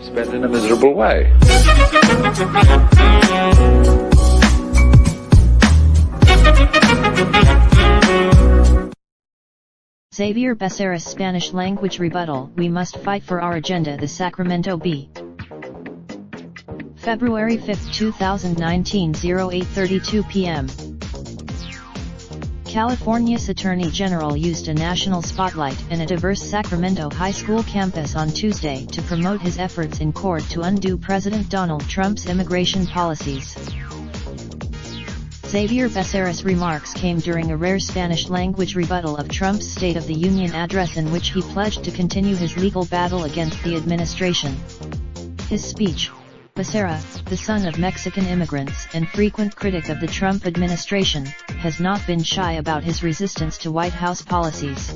spend in a miserable way. Xavier Becerras Spanish language rebuttal. We must fight for our agenda. The Sacramento Bee. February 5, 2019, 08:32 p.m. California's Attorney General used a national spotlight in a diverse Sacramento high school campus on Tuesday to promote his efforts in court to undo President Donald Trump's immigration policies. Xavier Becerras' remarks came during a rare Spanish-language rebuttal of Trump's State of the Union address, in which he pledged to continue his legal battle against the administration. His speech, Becerra, the son of Mexican immigrants and frequent critic of the Trump administration, has not been shy about his resistance to White House policies.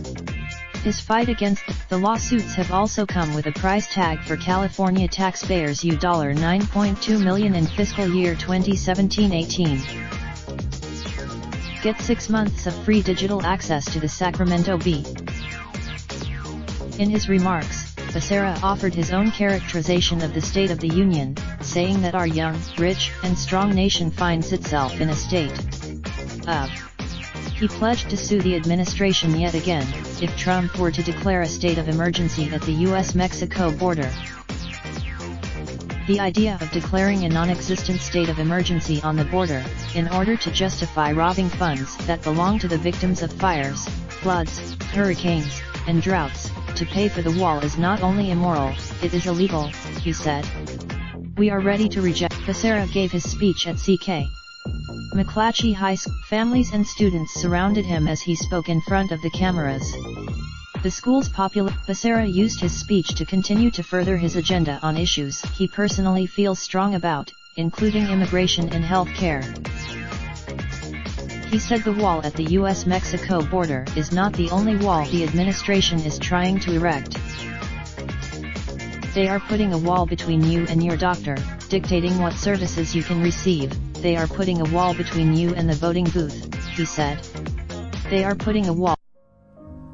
His fight against the lawsuits have also come with a price tag for California taxpayers: $9.2 million in fiscal year 2017-18. Get 6 months of free digital access to the Sacramento Bee. In his remarks, Becerra offered his own characterization of the State of the Union, saying that our young, rich, and strong nation finds itself in a state of. He pledged to sue the administration yet again, if Trump were to declare a state of emergency at the US-Mexico border. The idea of declaring a non-existent state of emergency on the border, in order to justify robbing funds that belong to the victims of fires, floods, hurricanes, and droughts, to pay for the wall, is not only immoral, it is illegal, he said. We are ready to reject. Becerra gave his speech at C.K. McClatchy High School. Families and students surrounded him as he spoke in front of the cameras. The school's popular. Becerra used his speech to continue to further his agenda on issues he personally feels strong about, including immigration and health care. He said the wall at the US-Mexico border is not the only wall the administration is trying to erect. They are putting a wall between you and your doctor, dictating what services you can receive. They are putting a wall between you and the voting booth, he said. They are putting a wall.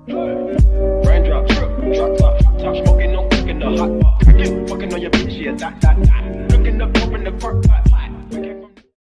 Raindrop, truck top, top smoking, no cooking the hot pot. Fucking on your bitch, yeah, that. Looking up, open the park, pot.